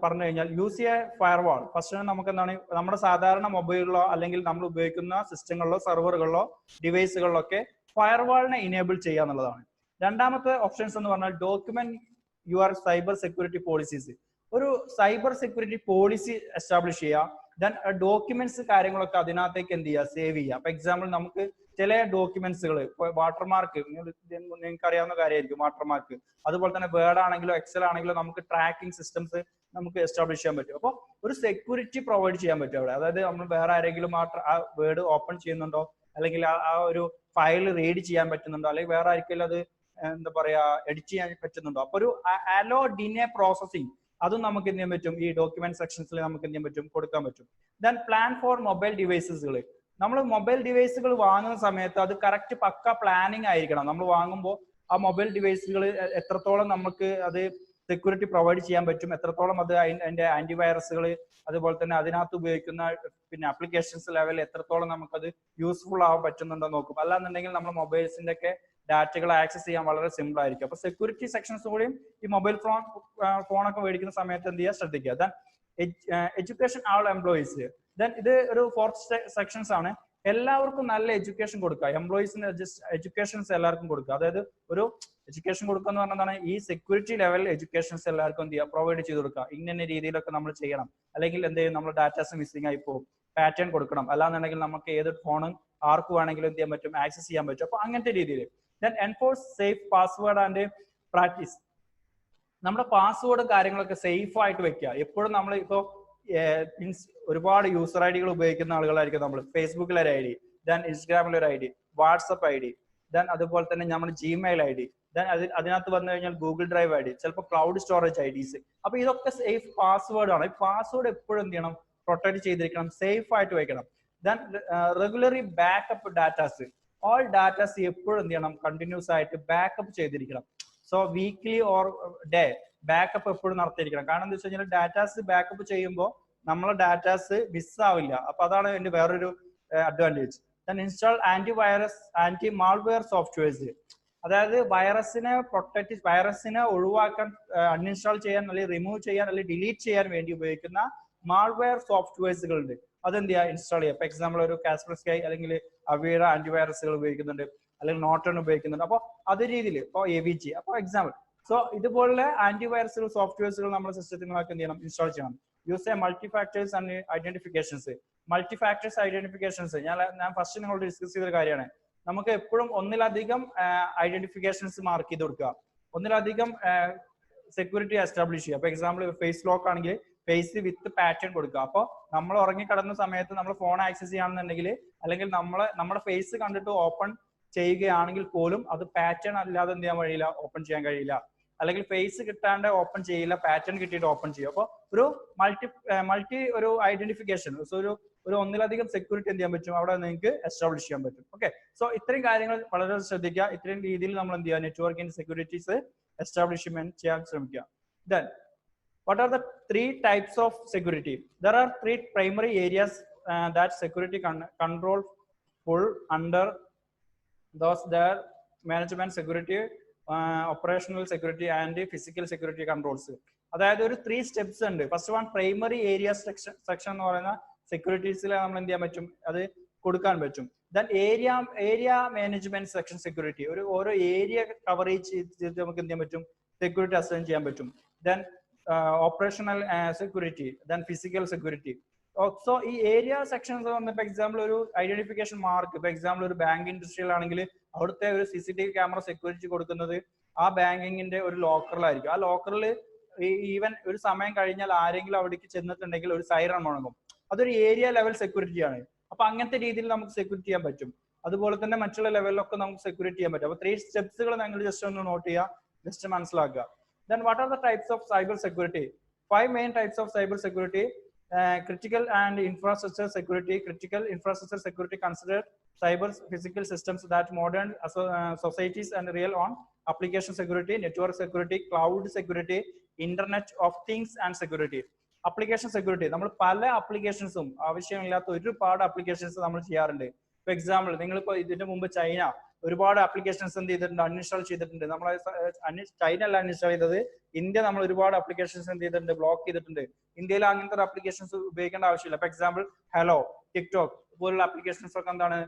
പറഞ്ഞു കഴിഞ്ഞാൽ യൂസ് എ ഫയർവാൾ. ഫസ്റ്റ് നമുക്ക് എന്താണ്? നമ്മുടെ സാധാരണ മൊബൈലിലോ അല്ലെങ്കിൽ നമ്മൾ ഉപയോഗിക്കുന്ന സിസ്റ്റങ്ങളിലോ സെർവറുകളിലോ ഡിവൈസുകളിലോ ഒക്കെ ഫയർവാളിനെ ഇനേബിൾ ചെയ്യുക എന്നുള്ളതാണ്. രണ്ടാമത്തെ ഓപ്ഷൻസ് എന്ന് പറഞ്ഞാൽ document your cyber security policies. ഒരു സൈബർ സെക്യൂരിറ്റി പോളിസി എസ്റ്റാബ്ലിഷ് ചെയ്യുക. ദെൻ ഡോക്യുമെന്റ്സ് കാര്യങ്ങളൊക്കെ അതിനകത്തേക്ക് എന്ത് ചെയ്യുക? സേവ് ചെയ്യുക. അപ്പൊ എക്സാമ്പിൾ നമുക്ക് ചില ഡോക്യുമെന്റ്സുകൾ വാട്ടർമാർക്ക് നിങ്ങൾക്ക് അറിയാവുന്ന കാര്യമായിരിക്കും വാട്ടർമാർക്ക്. അതുപോലെ തന്നെ വേർഡ് ആണെങ്കിലോ എക്സൽ ആണെങ്കിലോ നമുക്ക് ട്രാക്കിംഗ് സിസ്റ്റംസ് നമുക്ക് എസ്റ്റാബ്ലിഷ് ചെയ്യാൻ പറ്റും. അപ്പോൾ ഒരു സെക്യൂരിറ്റി പ്രൊവൈഡ് ചെയ്യാൻ പറ്റും അവിടെ. അതായത് നമ്മൾ വേറെ ആരെങ്കിലും ആ വേർഡ് ഓപ്പൺ ചെയ്യുന്നുണ്ടോ, അല്ലെങ്കിൽ ആ ഒരു ഫയൽ റീഡ് ചെയ്യാൻ പറ്റുന്നുണ്ടോ, അല്ലെങ്കിൽ വേറെ ആർക്കെങ്കിലും അത് എന്താ പറയാ എഡിറ്റ് ചെയ്യാൻ പറ്റുന്നുണ്ടോ. അപ്പൊ ഒരു അലോ ഡിനെ പ്രോസസിങ് അതും നമുക്ക് എന്ത് ചെയ്യാൻ പറ്റും? ഈ ഡോക്യുമെന്റ് സെക്ഷൻസിൽ നമുക്ക് എന്ത് ചെയ്യാൻ പറ്റും? കൊടുക്കാൻ പറ്റും. ദെൻ പ്ലാൻ ഫോർ മൊബൈൽ ഡിവൈസസുകൾ. നമ്മൾ മൊബൈൽ ഡിവൈസുകൾ വാങ്ങുന്ന സമയത്ത് അത് കറക്റ്റ് പക്ക പ്ലാനിങ് ആയിരിക്കണം. നമ്മൾ വാങ്ങുമ്പോൾ ആ മൊബൈൽ ഡിവൈസുകൾ എത്രത്തോളം നമുക്ക് അത് സെക്യൂരിറ്റി പ്രൊവൈഡ് ചെയ്യാൻ പറ്റും, എത്രത്തോളം അത് അതിന്റെ ആന്റിവൈറസുകൾ അതുപോലെ തന്നെ അതിനകത്ത് ഉപയോഗിക്കുന്ന പിന്നെ ആപ്ലിക്കേഷൻസ് ലെവൽ എത്രത്തോളം നമുക്കത് യൂസ്ഫുൾ ആവാൻ പറ്റുന്നുണ്ടോ നോക്കും. അല്ലാന്നുണ്ടെങ്കിൽ നമ്മൾ മൊബൈൽസിന്റെ ഒക്കെ ഡാറ്റകൾ ആക്സസ് ചെയ്യാൻ വളരെ സിമ്പിൾ ആയിരിക്കും. അപ്പൊ സെക്യൂരിറ്റി സെക്ഷൻസ് കൂടിയും ഈ മൊബൈൽ ഫോണൊക്കെ മേടിക്കുന്ന സമയത്ത് എന്ത് ചെയ്യുക? ശ്രദ്ധിക്കുക. ദെൻ എഡ്യൂക്കേഷൻ ആൾ എംപ്ലോയീസ്. ദെൻ ഇത് ഒരു ഫോർത്ത് സെക്ഷൻസ് ആണ്. എല്ലാവർക്കും നല്ല എഡ്യൂക്കേഷൻ കൊടുക്കുക. എംപ്ലോയീസിന് എഡ്യൂക്കേഷൻസ് എല്ലാവർക്കും കൊടുക്കുക. അതായത് ഒരു എഡ്യൂക്കേഷൻ കൊടുക്കുക എന്ന് പറഞ്ഞതാണ് ഈ സെക്യൂരിറ്റി ലെവൽ എഡ്യൂക്കേഷൻസ് എല്ലാവർക്കും എന്ത് ചെയ്യുക? പ്രൊവൈഡ് ചെയ്ത് കൊടുക്കുക. ഇന്ന രീതിയിലൊക്കെ നമ്മൾ ചെയ്യണം, അല്ലെങ്കിൽ എന്ത് ചെയ്യും? നമ്മൾ ഡാറ്റാസ് മിസ്സിംഗ് ആയി പോകും, പാറ്റേൺ കൊടുക്കണം. അല്ലാന്നുണ്ടെങ്കിൽ നമുക്ക് ഏത് ഫോണും ആർക്ക് വേണമെങ്കിലും എന്ത് ചെയ്യാൻ പറ്റും? ആക്സസ് ചെയ്യാൻ പറ്റും. അപ്പൊ അങ്ങനത്തെ രീതിയിൽ. Then enforce safe password and practice. നമ്മുടെ പാസ്വേഡ് കാര്യങ്ങളൊക്കെ സേഫ് ആയിട്ട് വെക്കുക. എപ്പോഴും നമ്മൾ ഇപ്പോൾ ഒരുപാട് യൂസർ ഐ ഡികൾ ഉപയോഗിക്കുന്ന ആളുകളായിരിക്കും നമ്മൾ. ഫേസ്ബുക്കിൽ ഒരു ID, ദെൻ ഇൻസ്റ്റാഗ്രാമിൽ ഒരു ID, വാട്സപ്പ് ID, ദെൻ അതുപോലെ തന്നെ നമ്മൾ ജിമെയിൽ ID, ദെൻ അതിനകത്ത് വന്നു കഴിഞ്ഞാൽ ഗൂഗിൾ ഡ്രൈവ് ID, ചിലപ്പോൾ ക്ലൗഡ് സ്റ്റോറേജ് IDs. അപ്പൊ ഇതൊക്കെ സേഫ് പാസ്വേഡ് ആണ്. ഈ പാസ്വേഡ് എപ്പോഴും എന്ത് ചെയ്യണം? പ്രൊട്ടക്ട് ചെയ്തിരിക്കണം, സേഫ് ആയിട്ട് വെക്കണം. Then regularly backup datas. All datas എപ്പോഴും എന്ത് ചെയ്യണം? കണ്ടിന്യൂസ് ആയിട്ട് ബാക്കപ്പ് ചെയ്തിരിക്കണം. So weekly or day backup എപ്പോഴും നടത്തിയിരിക്കണം. കാരണം എന്താ വെച്ച് കഴിഞ്ഞാൽ ഡാറ്റാസ് ബാക്കപ്പ് ചെയ്യുമ്പോൾ നമ്മളെ ഡാറ്റാസ് മിസ്സാവില്ല. അപ്പൊ അതാണ് എന്റെ വേറൊരു advantage. Then install antivirus anti malware softwares. അതായത് വൈറസിനെ ഒഴിവാക്കാൻ, അൺഇൻസ്റ്റാൾ ചെയ്യാൻ അല്ലെങ്കിൽ റിമൂവ് ചെയ്യാൻ അല്ലെങ്കിൽ ഡിലീറ്റ് ചെയ്യാൻ വേണ്ടി ഉപയോഗിക്കുന്ന മാൾവെയർ സോഫ്റ്റ്വെയർസുകൾ ഉണ്ട്. അതെന്ത് ചെയ്യുക? ഇൻസ്റ്റാൾ ചെയ്യുക. ഇപ്പൊ എക്സാമ്പിൾ ഒരു കാസ്പർസ്കൈ അല്ലെങ്കിൽ അവീറ ആന്റിവൈറസുകൾ ഉപയോഗിക്കുന്നുണ്ട്, അല്ലെങ്കിൽ നോട്ടൺ ഉപയോഗിക്കുന്നുണ്ട്. അപ്പോൾ അതേ രീതിയിൽ ഇപ്പോൾ AVG. അപ്പോൾ എക്സാമ്പിൾ. സോ ഇതുപോലെ ആന്റിവൈറസുകൾ സോഫ്റ്റ്വെയർസുകൾ നമ്മുടെ സിസ്റ്റത്തിനൊക്കെ എന്ത് ചെയ്യണം? ഇൻസ്റ്റാൾ ചെയ്യണം. Use a multi factors and identifications. Multi factors identifications ഞാൻ ഫസ്റ്റ് നിങ്ങളോട് ഡിസ്കസ് ചെയ്ത കാര്യമാണ്. നമുക്ക് എപ്പോഴും ഒന്നിലധികം ഐഡന്റിഫിക്കേഷൻസ് മാർക്ക് ചെയ്ത് കൊടുക്കുക, ഒന്നിലധികം സെക്യൂരിറ്റി എസ്റ്റാബ്ലിഷ് ചെയ്യുക. അപ്പൊ എക്സാമ്പിൾ ഫേസ് ലോക്ക് ആണെങ്കിൽ ഫേസ് വിത്ത് പാറ്റേൺ കൊടുക്കുക. അപ്പോൾ നമ്മൾ ഉറങ്ങിക്കിടന്ന സമയത്ത് നമ്മൾ ഫോൺ ആക്സസ് ചെയ്യുകയാണെന്നുണ്ടെങ്കിൽ, അല്ലെങ്കിൽ നമ്മുടെ ഫേസ് കണ്ടിട്ട് ഓപ്പൺ ചെയ്യുകയാണെങ്കിൽ പോലും അത് പാറ്റേൺ അല്ലാതെ എന്ത് ചെയ്യാൻ കഴിയില്ല? ഓപ്പൺ ചെയ്യാൻ കഴിയില്ല. അല്ലെങ്കിൽ ഫേസ് കിട്ടാണ്ട് ഓപ്പൺ ചെയ്യില്ല, പാറ്റേൺ കിട്ടിയിട്ട് ഓപ്പൺ ചെയ്യും. അപ്പോൾ ഒരു മൾട്ടി ഒരു ഐഡന്റിഫിക്കേഷൻ, ഒരു ഒന്നിലധികം സെക്യൂരിറ്റി എന്ത് ചെയ്യാൻ പറ്റും അവിടെ നിങ്ങൾക്ക് എസ്റ്റാബ്ലിഷ് ചെയ്യാൻ പറ്റും. ഓക്കെ, സോ ഇത്രയും കാര്യങ്ങൾ വളരെ ശ്രദ്ധിക്കുക. ഇത്രയും രീതിയിൽ നമ്മൾ എന്ത് ചെയ്യുക, നെറ്റ്വർക്കിന്റെ സെക്യൂരിറ്റീസ് എസ്റ്റാബ്ലിഷ്മെന്റ് ചെയ്യാൻ ശ്രമിക്കുക. Then what are the three types of security? There are three primary areas that security control fall under. Those there management security, operational security and physical security controls. അതായത് ഒരു 3 സ്റ്റെപ്സ് ഉണ്ട്. First one primary area section എന്ന് പറയുന്ന സെക്യൂരിറ്റീസിൽ നമ്മൾ എന്ത് ചെയ്യാൻ പറ്റും, അത് കൊടുക്കാൻ പറ്റും. Then area management section security, ഒരു ഓരോ ഏരിയ കവറേജ് ചെയ്തിട്ട് നമുക്ക് എന്ത് ചെയ്യാൻ പറ്റും, സെക്യൂരിറ്റി അസൈൻ ചെയ്യാൻ പറ്റും. Then operational security, then physical security. So ഈ ഏരിയ സെക്ഷൻസ് വന്നപ്പോൾ എക്സാമ്പിൾ ഒരു ഐഡന്റിഫിക്കേഷൻ മാർക്ക്, ഇപ്പൊ എക്സാമ്പിൾ ഒരു ബാങ്ക് ഇൻഡസ്ട്രിയിലാണെങ്കിൽ അവിടുത്തെ ഒരു CCTV ക്യാമറ സെക്യൂരിറ്റി കൊടുക്കുന്നത് ആ ബാങ്കിങ്ങിന്റെ ഒരു ലോക്കറിലായിരിക്കും. ആ ലോക്കറിൽ ഈവൻ ഒരു സമയം കഴിഞ്ഞാൽ ആരെങ്കിലും അവിടേക്ക് ചെന്നിട്ടുണ്ടെങ്കിൽ ഒരു സൈറൺ മുഴങ്ങും. അതൊരു ഏരിയ ലെവൽ സെക്യൂരിറ്റി ആണ്. അപ്പൊ അങ്ങനത്തെ രീതിയിൽ നമുക്ക് സെക്യൂരിറ്റി ചെയ്യാൻ പറ്റും. അതുപോലെ തന്നെ മറ്റുള്ള ലെവലിലൊക്കെ നമുക്ക് സെക്യൂരിറ്റി ചെയ്യാൻ പറ്റും. അപ്പൊ 3 സ്റ്റെപ്സുകൾ നിങ്ങൾ ജസ്റ്റ് ഒന്ന് നോട്ട് ചെയ്യുക, ജസ്റ്റ് മനസ്സിലാക്കുക. Then what are the types of cyber security? 5 main types of cyber security. Critical and infrastructure security. Critical infrastructure security considered cyber physical systems that modern societies and real on. Application security, network security, cloud security, internet of things and security. Application security, നമ്മൾ പല ആപ്ലിക്കേഷൻസും ആവശ്യമില്ലാത്ത ഒരുപാട് applications നമ്മൾ ചെയ്യാറുണ്ട്. For example നിങ്ങളിപ്പോ ഇതിന്റെ മുമ്പ് China ഒരുപാട് ആപ്ലിക്കേഷൻസ് എന്ത് ചെയ്തിട്ടുണ്ട്, അൺഇൻസ്റ്റാൾ ചെയ്തിട്ടുണ്ട്. നമ്മൾ ചൈന അല്ല അൺഇൻസ്റ്റാൾ ചെയ്തത്, ഇന്ത്യ നമ്മൾ ഒരുപാട് ആപ്ലിക്കേഷൻസ് എന്ത് ചെയ്തിട്ടുണ്ട്, ബ്ലോക്ക് ചെയ്തിട്ടുണ്ട്. ഇന്ത്യയിൽ അങ്ങനത്തെ ഒരു ആപ്ലിക്കേഷൻസ് ഉപയോഗിക്കേണ്ട ആവശ്യമില്ല. ഫോർ എക്സാമ്പിൾ ഹലോ, ടിക്ടോക്ക് പോലുള്ള ആപ്ലിക്കേഷൻസ് ഒക്കെ എന്താണ്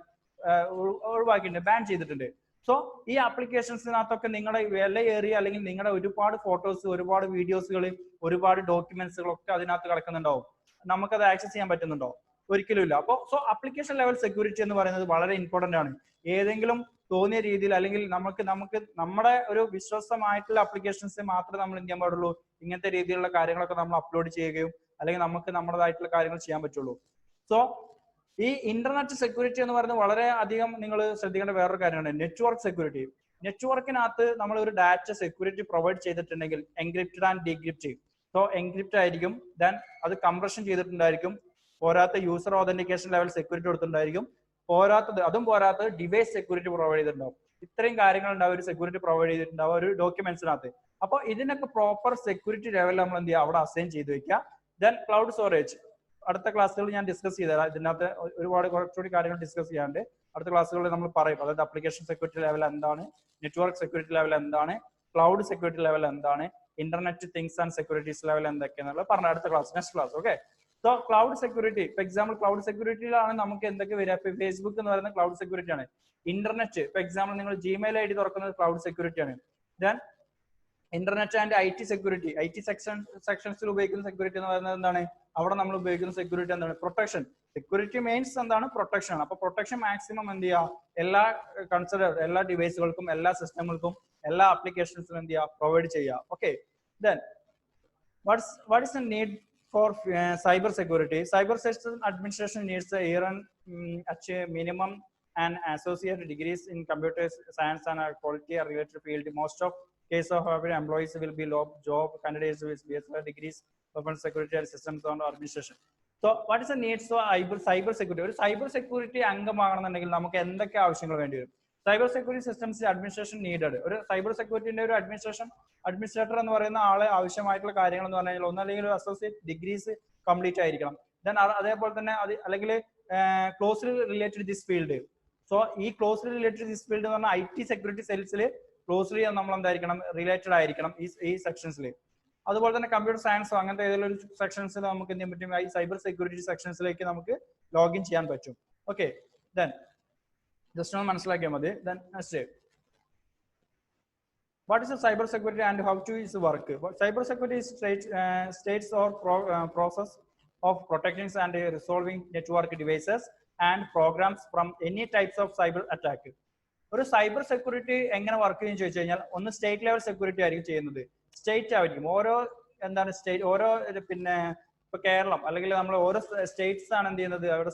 ഒഴിവാക്കിയിട്ടുണ്ട്, ബാൻ ചെയ്തിട്ടുണ്ട്. സോ ഈ ആപ്ലിക്കേഷൻസിനകത്തൊക്കെ നിങ്ങളുടെ വിലയേറിയ അല്ലെങ്കിൽ നിങ്ങളുടെ ഒരുപാട് ഫോട്ടോസ്, ഒരുപാട് വീഡിയോസുകൾ, ഒരുപാട് ഡോക്യുമെന്റ്സുകളൊക്കെ അതിനകത്ത് കിടക്കുന്നുണ്ടാവും. നമുക്കത് ആക്സസ് ചെയ്യാൻ പറ്റുന്നുണ്ടോ? ഒരിക്കലും ഇല്ല. അപ്പോൾ സോ ആപ്ലിക്കേഷൻ ലെവൽ സെക്യൂരിറ്റി എന്ന് പറയുന്നത് വളരെ ഇമ്പോർട്ടന്റ് ആണ്. ഏതെങ്കിലും തോന്നിയ രീതിയിൽ അല്ലെങ്കിൽ നമുക്ക് നമ്മുടെ ഒരു വിശ്വസമായിട്ടുള്ള ആപ്ലിക്കേഷൻസ് മാത്രമേ നമ്മൾ എന്ത് ചെയ്യാൻ പാടുള്ളൂ, ഇങ്ങനത്തെ രീതിയിലുള്ള കാര്യങ്ങളൊക്കെ നമ്മൾ അപ്ലോഡ് ചെയ്യുകയും അല്ലെങ്കിൽ നമുക്ക് നമ്മുടേതായിട്ടുള്ള കാര്യങ്ങൾ ചെയ്യാൻ പറ്റുള്ളൂ. സോ ഈ ഇന്റർനെറ്റ് സെക്യൂരിറ്റി എന്ന് പറയുന്നത് വളരെ അധികം നിങ്ങൾ ശ്രദ്ധിക്കേണ്ട വേറൊരു കാര്യമാണ് നെറ്റ്വർക്ക് സെക്യൂരിറ്റി. നെറ്റ്വർക്കിനകത്ത് നമ്മൾ ഒരു ഡാറ്റ സെക്യൂരിറ്റി പ്രൊവൈഡ് ചെയ്തിട്ടുണ്ടെങ്കിൽ encrypted and decrypt. So encrypt ആയിരിക്കും, ദെൻ അത് കംപ്രഷൻ ചെയ്തിട്ടുണ്ടായിരിക്കും, പോരാത്ത യൂസർ ഓതന്റിക്കേഷൻ ലെവൽ സെക്യൂരിറ്റി കൊടുത്തിട്ടുണ്ടായിരിക്കും, അതും പോരാത്ത ഡിവൈസ് സെക്യൂരിറ്റി പ്രൊവൈഡ് ചെയ്തിട്ടുണ്ടാവും. ഇത്രയും കാര്യങ്ങൾ ഉണ്ടാവും ഒരു സെക്യൂരിറ്റി പ്രൊവൈഡ് ചെയ്തിട്ടുണ്ടാവും ഒരു ഡോക്യുമെന്റ്സിനകത്ത്. അപ്പൊ ഇതിനൊക്കെ പ്രോപ്പർ സെക്യൂരിറ്റി ലെവൽ നമ്മൾ എന്ത് ചെയ്യുക, അവിടെ അസൈൻ ചെയ്ത് വെക്കുക. ദെൻ ക്ലൗഡ് സ്റ്റോറേജ് അടുത്ത ക്ലാസ്സുകളിൽ ഞാൻ ഡിസ്കസ് ചെയ്തുതരാം. ഇതിനകത്ത് ഒരുപാട് കുറച്ചുകൂടി കാര്യങ്ങൾ ഡിസ്കസ് ചെയ്യാണ്ട് അടുത്ത ക്ലാസ്സുകളിൽ നമ്മൾ പറയും. അതായത് ആപ്ലിക്കേഷൻ സെക്യൂരിറ്റി ലെവൽ എന്താണ്, നെറ്റ്വർക്ക് സെക്യൂരിറ്റി ലെവൽ എന്താണ്, ക്ലൗഡ് സെക്യൂരിറ്റി ലെവൽ എന്താണ്, internet things and securities level എന്തൊക്കെയാണെന്നുള്ളത് പറഞ്ഞ അടുത്ത class, next class. Okay, so cloud security, for example cloud സെക്യൂരിറ്റിയിലാണ് നമുക്ക് എന്തൊക്കെ വരിക. ഫേസ്ബുക്ക് എന്ന് പറയുന്നത് ക്ലൗഡ് സെക്യൂരിറ്റി ആണ്. ഇന്റർനെറ്റ്, ഫോർ എക്സാമ്പിൾ നിങ്ങൾ ജിമെയിൽ ID തുറക്കുന്നത് ക്ലൗഡ് സെക്യൂരിറ്റി ആണ്. Then internet and IT security, IT സെക്ഷൻസിൽ ഉപയോഗിക്കുന്ന സെക്യൂരിറ്റി എന്ന് പറയുന്നത് എന്താണ്, അവിടെ നമ്മൾ ഉപയോഗിക്കുന്ന സെക്യൂരിറ്റി എന്താണ്, പ്രൊട്ടക്ഷൻ. സെക്യൂരിറ്റി മെയിൻസ് എന്താണ്, പ്രൊട്ടക്ഷൻ ആണ്. അപ്പൊ പ്രൊട്ടക്ഷൻ മാക്സിമം എന്ത് ചെയ്യുക, എല്ലാ ഡിവൈസുകൾക്കും, എല്ലാ സിസ്റ്റങ്ങൾക്കും, എല്ലാ ആപ്ലിക്കേഷൻസിനും എന്ത് ചെയ്യുക, പ്രൊവൈഡ് ചെയ്യുക. Okay, then what is the need for cyber security? Cyber system administration needs to achieve minimum and associated degrees in computer science and quality or related field. Most of case of employees will be low job candidates with bachelor degrees of security and systems on administration. So what is the needs for cyber security? ഒരു cyber security അംഗമാകണമെന്നുണ്ടെങ്കിൽ നമുക്ക് എന്തൊക്കെ ആവശ്യങ്ങൾ വേണ്ടി വരും? Cyber security systems administration needed. ഒരു cyber സെക്യൂരിറ്റിന്റെ ഒരു administrator എന്ന് പറയുന്ന ആളെ ആവശ്യമായിട്ടുള്ള കാര്യങ്ങൾ എന്ന് പറഞ്ഞു കഴിഞ്ഞാൽ ഒന്നല്ലെങ്കിൽ ഒരു അസോസിയേറ്റ് ഡിഗ്രീസ് കംപ്ലീറ്റ് ആയിരിക്കണം. ദെൻ അതേപോലെ തന്നെ അല്ലെങ്കിൽ closely related this field. So ഈ ക്ലോസ്ലി റിലേറ്റഡ് ദിസ് ഫീൽഡ് എന്ന് പറഞ്ഞാൽ IT സെക്യൂരിറ്റി സെൽസിൽ ക്ലോസ്ലി നമ്മൾ എന്തായിരിക്കണം, റിലേറ്റഡ് ആയിരിക്കണം ഈ സെക്ഷൻസിൽ. അതുപോലെ തന്നെ കമ്പ്യൂട്ടർ സയൻസോ അങ്ങനത്തെ ഏതെങ്കിലും ഒരു സെക്ഷൻസിൽ നമുക്ക് എന്ത് ചെയ്യാൻ പറ്റും, ഈ സൈബർ സെക്യൂരിറ്റി സെക്ഷൻസിലേക്ക് നമുക്ക് ലോഗിൻ ചെയ്യാൻ പറ്റും. ഓക്കെ, ദെൻ ജസ്റ്റ് ഒന്ന് മനസ്സിലാക്കിയാൽ മതി. Then next, what is the cyber security and how to its work? Cyber security is states or process of protecting and resolving network devices and programs from any types of cyber attack. ഒരു cyber security എങ്ങനെ work ചെയ്യുന്ന ചോദിച്ചു കഴിഞ്ഞാൽ ഒന്ന് state level security ആയിരിക്കും ചെയ്യുന്നത്. State ആയിരിക്കും ഓരോ സ്റ്റേറ്റ് ഓരോ പിന്നെ ഇപ്പൊ കേരളം അല്ലെങ്കിൽ നമ്മൾ ഓരോ സ്റ്റേറ്റ്സ് ആണ് എന്ത് ചെയ്യുന്നത് അവിടെ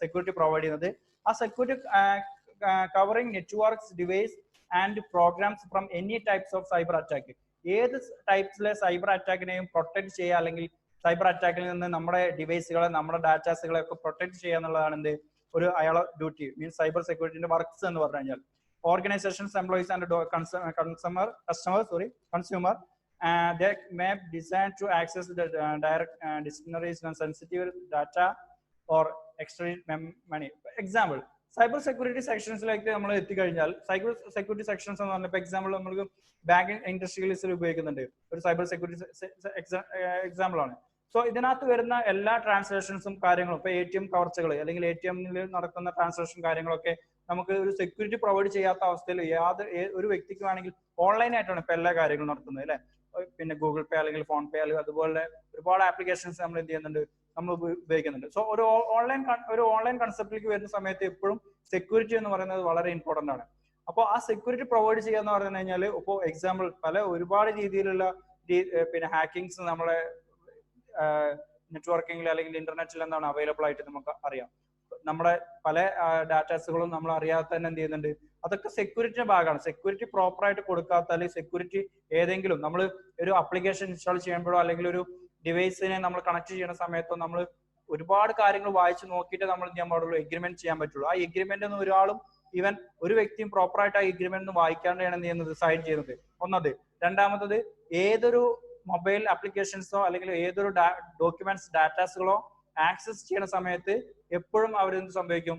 സെക്യൂരിറ്റി പ്രൊവൈഡ് ചെയ്യുന്നത്. ആ security covering networks device and programs from any types of cyber attack. ഏത് ടൈപ്സിലെ സൈബർ അറ്റാക്കിനെയും പ്രൊട്ടക്ട് ചെയ്യുക അല്ലെങ്കിൽ സൈബർ അറ്റാക്കിൽ നിന്ന് നമ്മുടെ ഡിവൈസുകളെ നമ്മുടെ ഡാറ്റാസുകളെ ഒക്കെ പ്രൊട്ടക്ട് ചെയ്യുക എന്നുള്ളതാണ് എന്ത് ഒരു അയാളെ ഡ്യൂട്ടി മീൻസ് സൈബർ സെക്യൂരിറ്റിന്റെ വർക്ക്സ് എന്ന് പറഞ്ഞു കഴിഞ്ഞാൽ. Organisations employees and consumer they may design to access the direct dictionaries and sensitive data or extract money. Example, cyber security സെക്ഷൻസിലേക്ക് നമ്മൾ എത്തിക്കഴിഞ്ഞാൽ സൈബർ സെക്യൂരിറ്റി സെക്ഷൻസ് എന്ന് പറഞ്ഞപ്പോൾ എക്സാമ്പിൾ നമുക്ക് ബാങ്കിങ് ഇൻഡസ്ട്രിയലിസ്റ്റിൽ ഉപയോഗിക്കുന്നുണ്ട്, ഒരു സൈബർ സെക്യൂരിറ്റി എക്സാമ്പിൾ ആണ്. സോ ഇതിനകത്ത് വരുന്ന എല്ലാ ട്രാൻസാക്ഷൻസും കാര്യങ്ങളും ഇപ്പൊ ATM കവർച്ചകൾ അല്ലെങ്കിൽ ATMിൽ നടക്കുന്ന ട്രാൻസാക്ഷൻ കാര്യങ്ങളൊക്കെ നമുക്ക് ഒരു സെക്യൂരിറ്റി പ്രൊവൈഡ് ചെയ്യാത്ത അവസ്ഥയിൽ ഒരു വ്യക്തിക്ക് വേണമെങ്കിൽ ഓൺലൈനായിട്ടാണ് ഇപ്പൊ എല്ലാ കാര്യങ്ങളും നടത്തുന്നത് അല്ലെ. പിന്നെ ഗൂഗിൾ പേ അല്ലെങ്കിൽ ഫോൺ പേ അല്ലെങ്കിൽ അതുപോലെ ഒരുപാട് ആപ്ലിക്കേഷൻസ് നമ്മൾ എന്ത് ചെയ്യുന്നുണ്ട്, നമ്മൾ ഉപയോഗിക്കുന്നുണ്ട്. സോ ഒരു ഓൺലൈൻ കൺസെപ്റ്റിലേക്ക് വരുന്ന സമയത്ത് എപ്പോഴും സെക്യൂരിറ്റി എന്ന് പറയുന്നത് വളരെ ഇമ്പോർട്ടന്റ് ആണ്. അപ്പോൾ ആ സെക്യൂരിറ്റി പ്രൊവൈഡ് ചെയ്യുക എന്ന് പറഞ്ഞു കഴിഞ്ഞാൽ ഇപ്പോൾ എക്സാമ്പിൾ ഒരുപാട് രീതിയിലുള്ള പിന്നെ ഹാക്കിങ്സ് നമ്മളെ നെറ്റ്വർക്കിംഗിൽ അല്ലെങ്കിൽ ഇന്റർനെറ്റിൽ എന്താണ് അവൈലബിൾ ആയിട്ട് നമുക്ക് അറിയാം. നമ്മുടെ പല ഡാറ്റാസുകളും നമ്മൾ അറിയാതെ തന്നെ എന്ത് ചെയ്യുന്നുണ്ട്, അതൊക്കെ സെക്യൂരിറ്റിയുടെ ഭാഗമാണ്. സെക്യൂരിറ്റി പ്രോപ്പർ ആയിട്ട് കൊടുക്കാത്ത അല്ലെങ്കിൽ സെക്യൂരിറ്റി ഏതെങ്കിലും നമ്മൾ ഒരു ആപ്ലിക്കേഷൻ ഇൻസ്റ്റാൾ ചെയ്യുമ്പോഴോ അല്ലെങ്കിൽ ഒരു ഡിവൈസിനെ നമ്മൾ കണക്ട് ചെയ്യുന്ന സമയത്തോ നമ്മൾ ഒരുപാട് കാര്യങ്ങൾ വായിച്ച് നോക്കിയിട്ട് നമ്മൾ എന്ത് ചെയ്യാൻ പാടുള്ളൂ, എഗ്രിമെന്റ് ചെയ്യാൻ പറ്റുള്ളൂ. ആ എഗ്രിമെന്റ് ഒന്നും ഒരാളും ഈവൻ ഒരു വ്യക്തിയും പ്രോപ്പർ ആയിട്ട് ആ എഗ്രിമെന്റ് വായിക്കാണ്ടാണ് എന്ത് ചെയ്യുന്നത്, സൈൻ ചെയ്യുന്നത്. ഒന്നത്. രണ്ടാമത്തത്, ഏതൊരു മൊബൈൽ ആപ്ലിക്കേഷൻസോ അല്ലെങ്കിൽ ഏതൊരു ഡോക്യുമെന്റ്സ് ഡാറ്റാസുകളോ ആക്സസ് ചെയ്യുന്ന സമയത്ത് എപ്പോഴും അവരെന്ത് സംഭവിക്കും,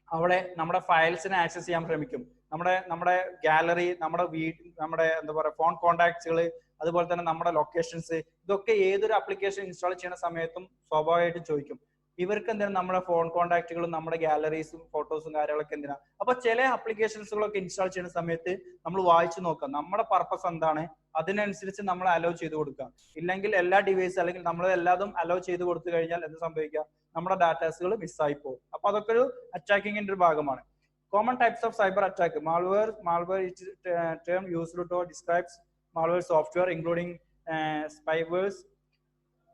അവിടെ നമ്മുടെ ഫയൽസിനെ ആക്സസ് ചെയ്യാൻ ശ്രമിക്കും. നമ്മുടെ ഗാലറി, നമ്മുടെ എന്താ പറയുക ഫോൺ കോണ്ടാക്ട്സുകൾ, അതുപോലെ തന്നെ നമ്മുടെ ലൊക്കേഷൻസ്, ഇതൊക്കെ ഏതൊരു ആപ്ലിക്കേഷൻ ഇൻസ്റ്റാൾ ചെയ്യുന്ന സമയത്തും സ്വാഭാവികമായിട്ടും ചോദിക്കും. ഇവർക്ക് എന്തിനാണ് നമ്മുടെ ഫോൺ കോണ്ടാക്റ്റുകളും നമ്മുടെ ഗാലറീസും ഫോട്ടോസും കാര്യങ്ങളൊക്കെ എന്തിനാ. അപ്പൊ ചില ആപ്ലിക്കേഷൻസുകളൊക്കെ ഇൻസ്റ്റാൾ ചെയ്യുന്ന സമയത്ത് നമ്മൾ വായിച്ചു നോക്കാം നമ്മുടെ പർപ്പസ് എന്താണ്, അതിനനുസരിച്ച് നമ്മൾ അലോ ചെയ്ത് കൊടുക്കാം. ഇല്ലെങ്കിൽ എല്ലാ ഡിവൈസ് അല്ലെങ്കിൽ നമ്മൾ എല്ലാതും അലോ ചെയ്ത് കൊടുത്തു കഴിഞ്ഞാൽ എന്ത് സംഭവിക്കാം, നമ്മുടെ ഡാറ്റാസുകൾ മിസ്സായി പോകും. അപ്പൊ അതൊക്കെ ഒരു അറ്റാക്കിങ്ങിന്റെ ഒരു ഭാഗമാണ്. Common types of cyber attack. Malware is term used to describes malware software including spywares,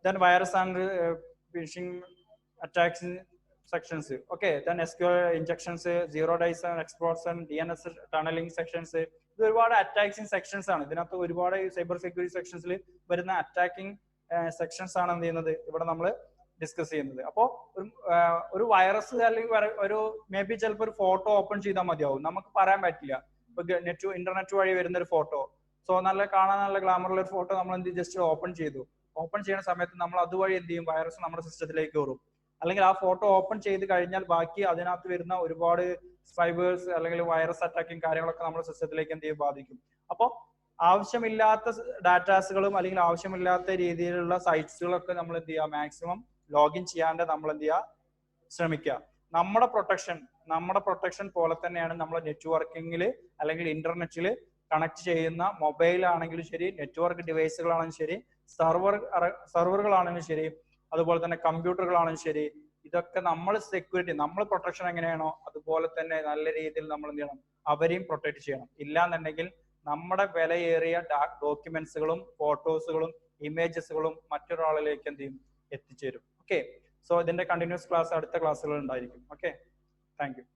then virus and phishing attacks sections. Okay, then SQL injections, zero days and exploits and DNS tunneling sections. ഇത് ഒരുപാട് attacking sections ആണ്. ഇതിനകത്ത് ഒരുപാട് cyber security സെക്ഷൻസിൽ വരുന്ന attacking sections ആണ് എന്ത് ചെയ്യുന്നത് ഇവിടെ നമ്മൾ ഡിസ്കസ് ചെയ്യുന്നത്. അപ്പോൾ ഒരു വൈറസ് അല്ലെങ്കിൽ ഒരു മേ ബി ചിലപ്പോൾ ഒരു ഫോട്ടോ ഓപ്പൺ ചെയ്താൽ മതിയാവും, നമുക്ക് പറയാൻ പറ്റില്ല. ഇപ്പൊ ഇന്റർനെറ്റ് വഴി വരുന്ന ഒരു ഫോട്ടോ, സോ കാണാൻ നല്ല ഗ്ലാമറുള്ള ഒരു ഫോട്ടോ നമ്മൾ എന്ത് ജസ്റ്റ് ഓപ്പൺ ചെയ്തു. ഓപ്പൺ ചെയ്യുന്ന സമയത്ത് നമ്മൾ അതുവഴി എന്ത് ചെയ്യും, വൈറസ് നമ്മുടെ സിസ്റ്റത്തിലേക്ക് കയറും. അല്ലെങ്കിൽ ആ ഫോട്ടോ ഓപ്പൺ ചെയ്ത് കഴിഞ്ഞാൽ ബാക്കി അതിനകത്ത് വരുന്ന ഒരുപാട് സ്പൈവേഴ്സ് അല്ലെങ്കിൽ വൈറസ് അറ്റാക്കിങ് കാര്യങ്ങളൊക്കെ നമ്മുടെ സിസ്റ്റത്തിലേക്ക് എന്ത് ചെയ്യും, ബാധിക്കും. അപ്പോൾ ആവശ്യമില്ലാത്ത ഡാറ്റാസുകളും അല്ലെങ്കിൽ ആവശ്യമില്ലാത്ത രീതിയിലുള്ള സൈറ്റ്സുകളൊക്കെ നമ്മൾ എന്ത് ചെയ്യുക, മാക്സിമം ലോഗിൻ ചെയ്യാണ്ട് നമ്മൾ എന്ത് ചെയ്യുക, ശ്രമിക്കുക. നമ്മുടെ പ്രൊട്ടക്ഷൻ പോലെ തന്നെയാണ് നമ്മൾ നെറ്റ്വർക്കിങ്ങിൽ അല്ലെങ്കിൽ ഇന്റർനെറ്റിൽ കണക്ട് ചെയ്യുന്ന മൊബൈൽ ആണെങ്കിലും ശരി, നെറ്റ്വർക്ക് ഡിവൈസുകളാണെങ്കിലും ശരി, സെർവറുകളാണെങ്കിലും ശരി, അതുപോലെ തന്നെ കമ്പ്യൂട്ടറുകളാണെങ്കിലും ശരി, ഇതൊക്കെ നമ്മൾ സെക്യൂരിറ്റി, നമ്മൾ പ്രൊട്ടക്ഷൻ എങ്ങനെയാണോ അതുപോലെ തന്നെ നല്ല രീതിയിൽ നമ്മൾ എന്ത് ചെയ്യണം, അവരെയും പ്രൊട്ടക്ട് ചെയ്യണം. ഇല്ലാന്നുണ്ടെങ്കിൽ നമ്മുടെ വിലയേറിയ ഡോക്യുമെന്റ്സുകളും ഫോട്ടോസുകളും ഇമേജസുകളും മറ്റൊരാളിലേക്ക് എന്ത് ചെയ്യും, എത്തിച്ചേരും. ഓക്കെ, സോ ഇതിന്റെ കണ്ടിന്യൂസ് ക്ലാസ് അടുത്ത ക്ലാസ്സുകൾ ഉണ്ടായിരിക്കും. Okay, thank you.